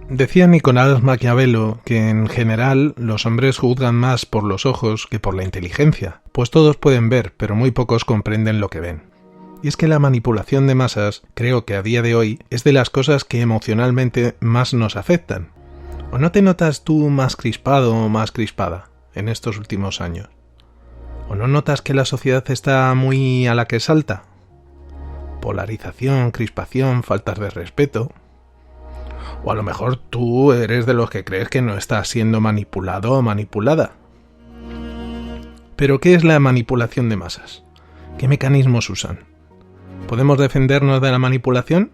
Decía Nicolás Maquiavelo que en general los hombres juzgan más por los ojos que por la inteligencia, pues todos pueden ver, pero muy pocos comprenden lo que ven. Y es que la manipulación de masas, creo que a día de hoy, es de las cosas que emocionalmente más nos afectan. ¿O no te notas tú más crispado o más crispada en estos últimos años? ¿O no notas que la sociedad está muy a la que salta? Polarización, crispación, faltas de respeto. O a lo mejor tú eres de los que crees que no estás siendo manipulado o manipulada. ¿Pero qué es la manipulación de masas? ¿Qué mecanismos usan? ¿Podemos defendernos de la manipulación?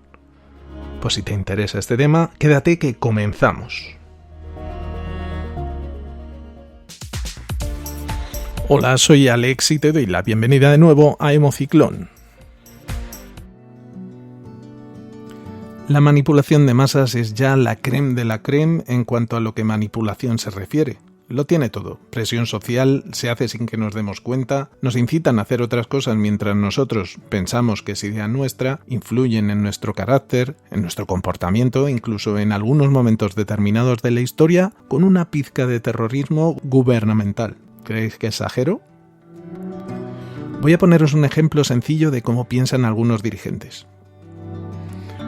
Pues si te interesa este tema, quédate que comenzamos. Hola, soy Alex y te doy la bienvenida de nuevo a Hemociclón. La manipulación de masas es ya la crème de la crème en cuanto a lo que manipulación se refiere. Lo tiene todo. Presión social, se hace sin que nos demos cuenta, nos incitan a hacer otras cosas mientras nosotros pensamos que es idea nuestra, influyen en nuestro carácter, en nuestro comportamiento, incluso en algunos momentos determinados de la historia, con una pizca de terrorismo gubernamental. ¿Creéis que exagero? Voy a poneros un ejemplo sencillo de cómo piensan algunos dirigentes.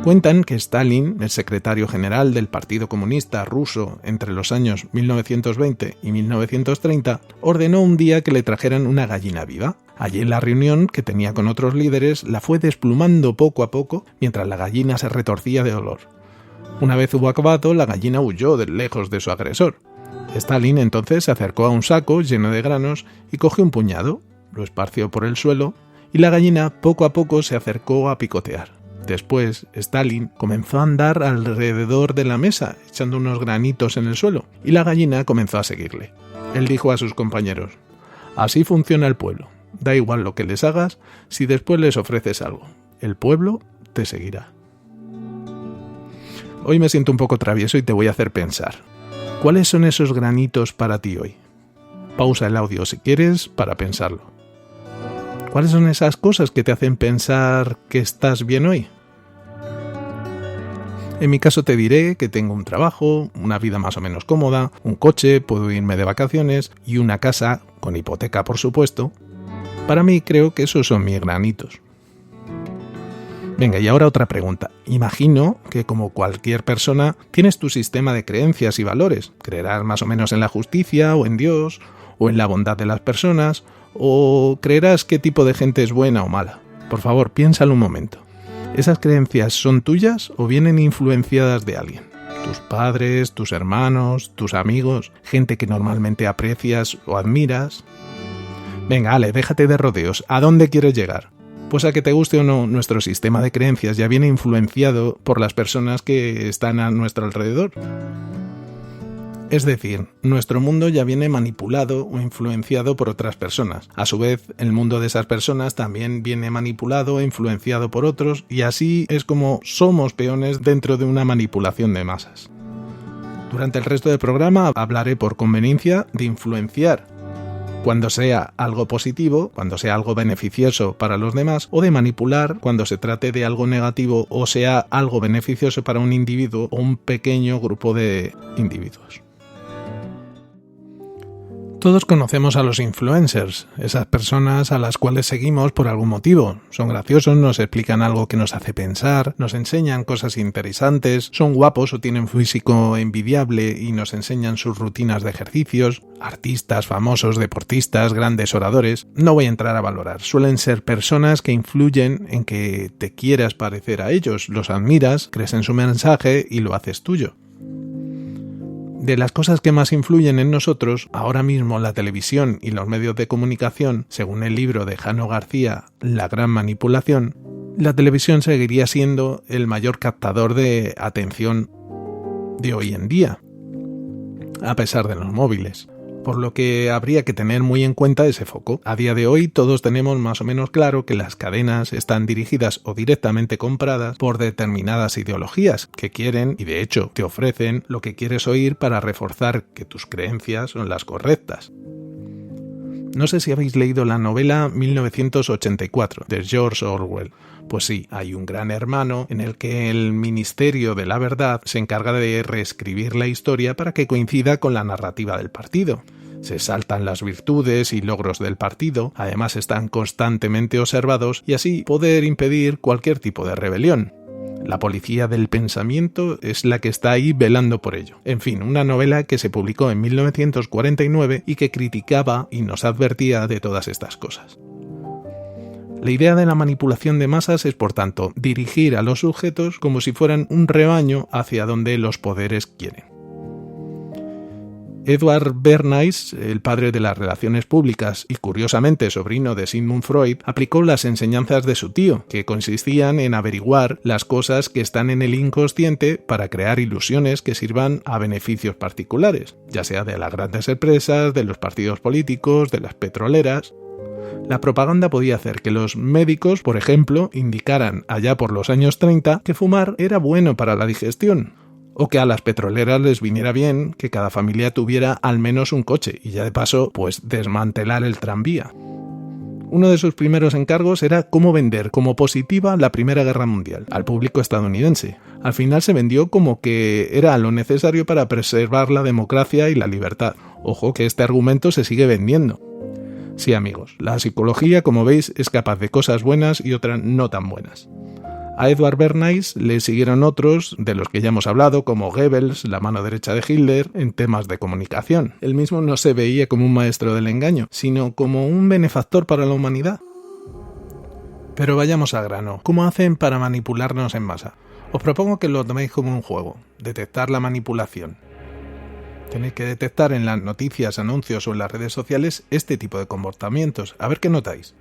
Cuentan que Stalin, el secretario general del Partido Comunista ruso entre los años 1920 y 1930, ordenó un día que le trajeran una gallina viva. Allí en la reunión que tenía con otros líderes la fue desplumando poco a poco mientras la gallina se retorcía de dolor. Una vez hubo acabado, la gallina huyó de lejos de su agresor. Stalin entonces se acercó a un saco lleno de granos y cogió un puñado, lo esparció por el suelo y la gallina poco a poco se acercó a picotear. Después, Stalin comenzó a andar alrededor de la mesa, echando unos granitos en el suelo, y la gallina comenzó a seguirle. Él dijo a sus compañeros: «Así funciona el pueblo. Da igual lo que les hagas, si después les ofreces algo. El pueblo te seguirá». Hoy me siento un poco travieso y te voy a hacer pensar. ¿Cuáles son esos granitos para ti hoy? Pausa el audio si quieres para pensarlo. ¿Cuáles son esas cosas que te hacen pensar que estás bien hoy? En mi caso te diré que tengo un trabajo, una vida más o menos cómoda, un coche, puedo irme de vacaciones y una casa, con hipoteca por supuesto. Para mí creo que esos son mis granitos. Venga, y ahora otra pregunta. Imagino que como cualquier persona tienes tu sistema de creencias y valores. Creerás más o menos en la justicia o en Dios o en la bondad de las personas o creerás qué tipo de gente es buena o mala. Por favor, piénsalo un momento. ¿Esas creencias son tuyas o vienen influenciadas de alguien? ¿Tus padres, tus hermanos, tus amigos, gente que normalmente aprecias o admiras? Venga, Ale, déjate de rodeos. ¿A dónde quieres llegar? Pues a que te guste o no, nuestro sistema de creencias ya viene influenciado por las personas que están a nuestro alrededor. Es decir, nuestro mundo ya viene manipulado o influenciado por otras personas. A su vez, el mundo de esas personas también viene manipulado o influenciado por otros, y así es como somos peones dentro de una manipulación de masas. Durante el resto del programa hablaré por conveniencia de influenciar cuando sea algo positivo, cuando sea algo beneficioso para los demás, o de manipular cuando se trate de algo negativo o sea algo beneficioso para un individuo o un pequeño grupo de individuos. Todos conocemos a los influencers, esas personas a las cuales seguimos por algún motivo. Son graciosos, nos explican algo que nos hace pensar, nos enseñan cosas interesantes, son guapos o tienen físico envidiable y nos enseñan sus rutinas de ejercicios. Artistas, famosos, deportistas, grandes oradores. No voy a entrar a valorar, suelen ser personas que influyen en que te quieras parecer a ellos, los admiras, crees en su mensaje y lo haces tuyo. De las cosas que más influyen en nosotros, ahora mismo la televisión y los medios de comunicación, según el libro de Jano García, La gran manipulación, la televisión seguiría siendo el mayor captador de atención de hoy en día, a pesar de los móviles. Por lo que habría que tener muy en cuenta ese foco. A día de hoy todos tenemos más o menos claro que las cadenas están dirigidas o directamente compradas por determinadas ideologías que quieren y de hecho te ofrecen lo que quieres oír para reforzar que tus creencias son las correctas. No sé si habéis leído la novela 1984 de George Orwell. Pues sí, hay un gran hermano en el que el Ministerio de la Verdad se encarga de reescribir la historia para que coincida con la narrativa del partido. Se saltan las virtudes y logros del partido, además están constantemente observados y así poder impedir cualquier tipo de rebelión. La policía del pensamiento es la que está ahí velando por ello. En fin, una novela que se publicó en 1949 y que criticaba y nos advertía de todas estas cosas. La idea de la manipulación de masas es, por tanto, dirigir a los sujetos como si fueran un rebaño hacia donde los poderes quieren. Edward Bernays, el padre de las relaciones públicas y curiosamente sobrino de Sigmund Freud, aplicó las enseñanzas de su tío, que consistían en averiguar las cosas que están en el inconsciente para crear ilusiones que sirvan a beneficios particulares, ya sea de las grandes empresas, de los partidos políticos, de las petroleras. La propaganda podía hacer que los médicos, por ejemplo, indicaran allá por los años 30 que fumar era bueno para la digestión, o que a las petroleras les viniera bien que cada familia tuviera al menos un coche y ya de paso, pues desmantelar el tranvía. Uno de sus primeros encargos era cómo vender como positiva la Primera Guerra Mundial al público estadounidense. Al final se vendió como que era lo necesario para preservar la democracia y la libertad. Ojo que este argumento se sigue vendiendo. Sí, amigos, la psicología, como veis, es capaz de cosas buenas y otras no tan buenas. A Edward Bernays le siguieron otros, de los que ya hemos hablado, como Goebbels, la mano derecha de Hitler, en temas de comunicación. Él mismo no se veía como un maestro del engaño, sino como un benefactor para la humanidad. Pero vayamos al grano. ¿Cómo hacen para manipularnos en masa? Os propongo que lo toméis como un juego, detectar la manipulación. Tenéis que detectar en las noticias, anuncios o en las redes sociales este tipo de comportamientos. A ver qué notáis.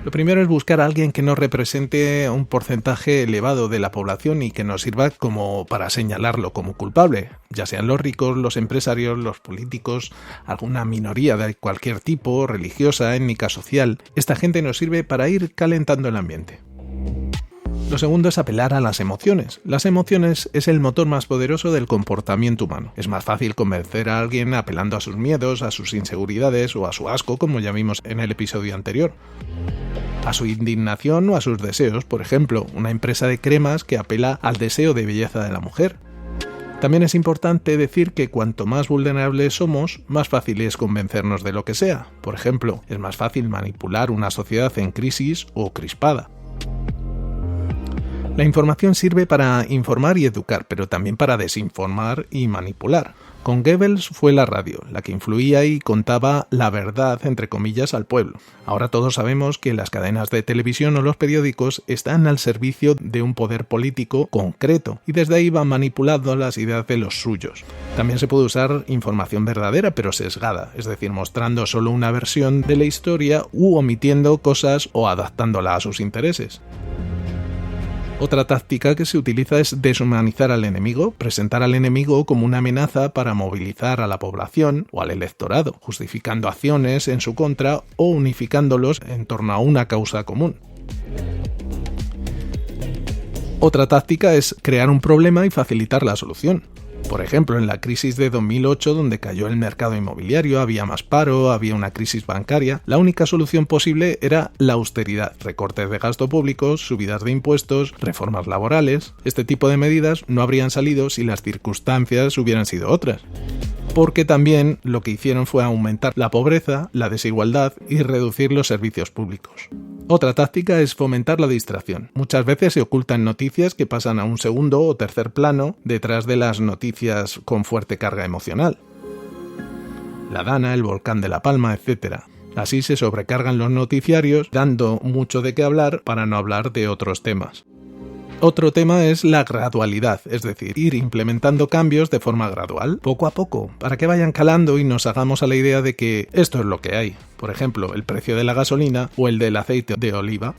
Lo primero es buscar a alguien que nos represente un porcentaje elevado de la población y que nos sirva como para señalarlo como culpable, ya sean los ricos, los empresarios, los políticos, alguna minoría de cualquier tipo, religiosa, étnica, social. Esta gente nos sirve para ir calentando el ambiente. Lo segundo es apelar a las emociones. Las emociones es el motor más poderoso del comportamiento humano. Es más fácil convencer a alguien apelando a sus miedos, a sus inseguridades o a su asco, como ya vimos en el episodio anterior. A su indignación o a sus deseos, por ejemplo, una empresa de cremas que apela al deseo de belleza de la mujer. También es importante decir que cuanto más vulnerables somos, más fácil es convencernos de lo que sea. Por ejemplo, es más fácil manipular una sociedad en crisis o crispada. La información sirve para informar y educar, pero también para desinformar y manipular. Con Goebbels fue la radio, la que influía y contaba la verdad, entre comillas, al pueblo. Ahora todos sabemos que las cadenas de televisión o los periódicos están al servicio de un poder político concreto y desde ahí van manipulando las ideas de los suyos. También se puede usar información verdadera pero sesgada, es decir, mostrando solo una versión de la historia u omitiendo cosas o adaptándola a sus intereses. Otra táctica que se utiliza es deshumanizar al enemigo, presentar al enemigo como una amenaza para movilizar a la población o al electorado, justificando acciones en su contra o unificándolos en torno a una causa común. Otra táctica es crear un problema y facilitar la solución. Por ejemplo, en la crisis de 2008, donde cayó el mercado inmobiliario, había más paro, había una crisis bancaria, la única solución posible era la austeridad, recortes de gasto público, subidas de impuestos, reformas laborales. Este tipo de medidas no habrían salido si las circunstancias hubieran sido otras. Porque también lo que hicieron fue aumentar la pobreza, la desigualdad y reducir los servicios públicos. Otra táctica es fomentar la distracción. Muchas veces se ocultan noticias que pasan a un segundo o tercer plano detrás de las noticias con fuerte carga emocional. La Dana, el volcán de La Palma, etc. Así se sobrecargan los noticiarios, dando mucho de qué hablar para no hablar de otros temas. Otro tema es la gradualidad, es decir, ir implementando cambios de forma gradual, poco a poco, para que vayan calando y nos hagamos a la idea de que esto es lo que hay. Por ejemplo, el precio de la gasolina o el del aceite de oliva.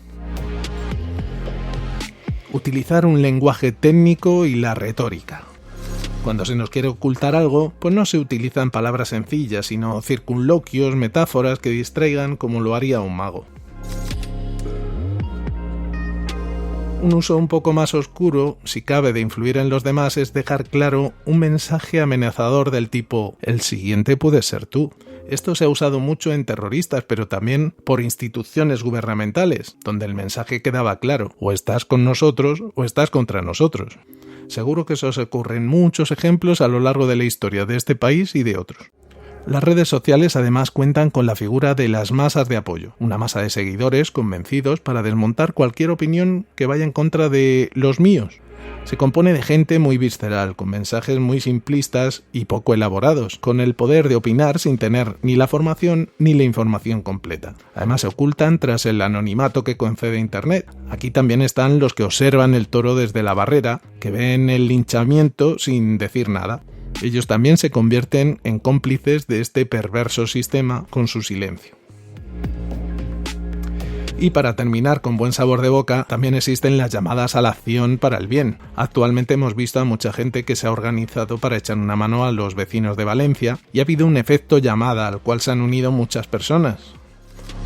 Utilizar un lenguaje técnico y la retórica. Cuando se nos quiere ocultar algo, pues no se utilizan palabras sencillas, sino circunloquios, metáforas que distraigan como lo haría un mago. Un uso un poco más oscuro, si cabe, de influir en los demás es dejar claro un mensaje amenazador del tipo «el siguiente puede ser tú». Esto se ha usado mucho en terroristas, pero también por instituciones gubernamentales, donde el mensaje quedaba claro, o estás con nosotros o estás contra nosotros. Seguro que eso os ocurren muchos ejemplos a lo largo de la historia de este país y de otros. Las redes sociales además cuentan con la figura de las masas de apoyo, una masa de seguidores convencidos para desmontar cualquier opinión que vaya en contra de los míos. Se compone de gente muy visceral, con mensajes muy simplistas y poco elaborados, con el poder de opinar sin tener ni la formación ni la información completa. Además se ocultan tras el anonimato que concede Internet. Aquí también están los que observan el toro desde la barrera, que ven el linchamiento sin decir nada. Ellos también se convierten en cómplices de este perverso sistema con su silencio. Y para terminar con buen sabor de boca, también existen las llamadas a la acción para el bien. Actualmente hemos visto a mucha gente que se ha organizado para echar una mano a los vecinos de Valencia y ha habido un efecto llamada al cual se han unido muchas personas.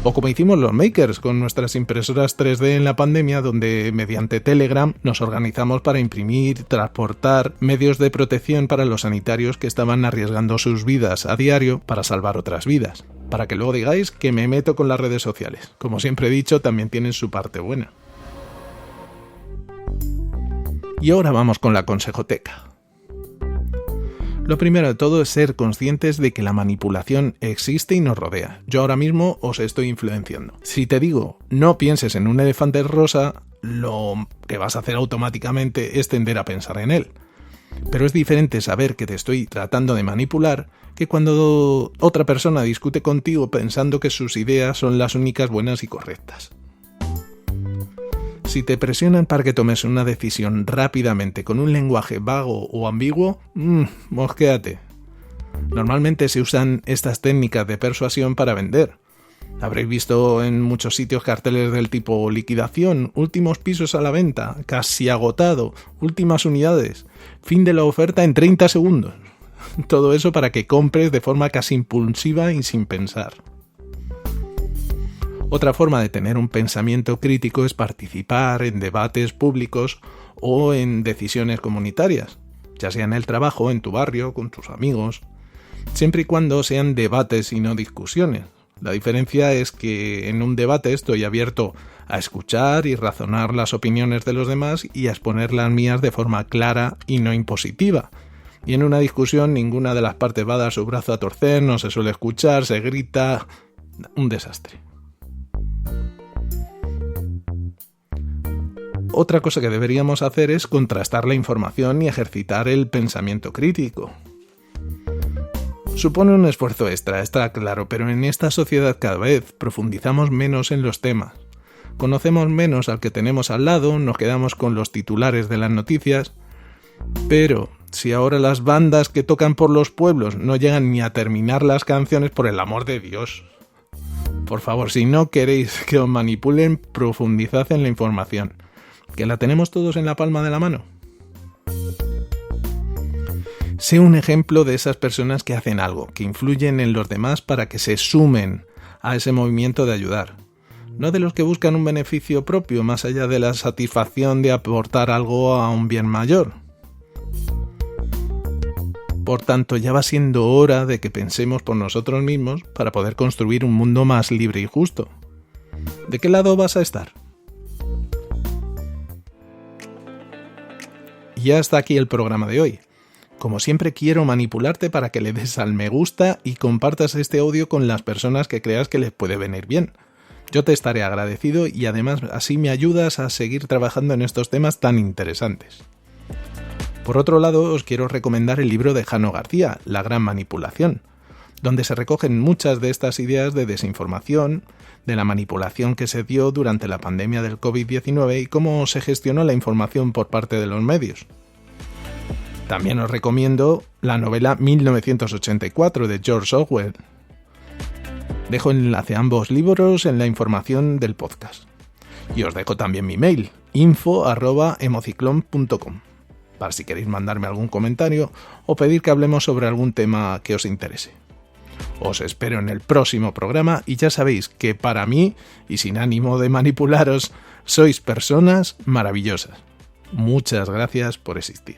O como hicimos los makers con nuestras impresoras 3D en la pandemia, donde mediante Telegram nos organizamos para imprimir, transportar medios de protección para los sanitarios que estaban arriesgando sus vidas a diario para salvar otras vidas. Para que luego digáis que me meto con las redes sociales. Como siempre he dicho, también tienen su parte buena. Y ahora vamos con la consejoteca. Lo primero de todo es ser conscientes de que la manipulación existe y nos rodea. Yo ahora mismo os estoy influenciando. Si te digo, no pienses en un elefante rosa, lo que vas a hacer automáticamente es tender a pensar en él. Pero es diferente saber que te estoy tratando de manipular que cuando otra persona discute contigo pensando que sus ideas son las únicas buenas y correctas. Si te presionan para que tomes una decisión rápidamente con un lenguaje vago o ambiguo, mosquéate. Normalmente se usan estas técnicas de persuasión para vender. Habréis visto en muchos sitios carteles del tipo liquidación, últimos pisos a la venta, casi agotado, últimas unidades, fin de la oferta en 30 segundos. Todo eso para que compres de forma casi impulsiva y sin pensar. Otra forma de tener un pensamiento crítico es participar en debates públicos o en decisiones comunitarias, ya sea en el trabajo, en tu barrio, con tus amigos, siempre y cuando sean debates y no discusiones. La diferencia es que en un debate estoy abierto a escuchar y razonar las opiniones de los demás y a exponer las mías de forma clara y no impositiva. Y en una discusión ninguna de las partes va a dar su brazo a torcer, no se suele escuchar, se grita... un desastre. Otra cosa que deberíamos hacer es contrastar la información y ejercitar el pensamiento crítico. Supone un esfuerzo extra, está claro, pero en esta sociedad cada vez profundizamos menos en los temas. Conocemos menos al que tenemos al lado, nos quedamos con los titulares de las noticias, pero si ahora las bandas que tocan por los pueblos no llegan ni a terminar las canciones, por el amor de Dios. Por favor, si no queréis que os manipulen, profundizad en la información, que la tenemos todos en la palma de la mano. Sé un ejemplo de esas personas que hacen algo, que influyen en los demás para que se sumen a ese movimiento de ayudar. No de los que buscan un beneficio propio más allá de la satisfacción de aportar algo a un bien mayor. Por tanto, ya va siendo hora de que pensemos por nosotros mismos para poder construir un mundo más libre y justo. ¿De qué lado vas a estar? Y ya está aquí el programa de hoy. Como siempre quiero manipularte para que le des al me gusta y compartas este audio con las personas que creas que les puede venir bien. Yo te estaré agradecido y además así me ayudas a seguir trabajando en estos temas tan interesantes. Por otro lado, os quiero recomendar el libro de Jano García, La gran manipulación, donde se recogen muchas de estas ideas de desinformación, de la manipulación que se dio durante la pandemia del COVID-19 y cómo se gestionó la información por parte de los medios. También os recomiendo la novela 1984 de George Orwell. Dejo el enlace a ambos libros en la información del podcast. Y os dejo también mi mail, info@emociclón.com, para si queréis mandarme algún comentario o pedir que hablemos sobre algún tema que os interese. Os espero en el próximo programa y ya sabéis que para mí, y sin ánimo de manipularos, sois personas maravillosas. Muchas gracias por existir.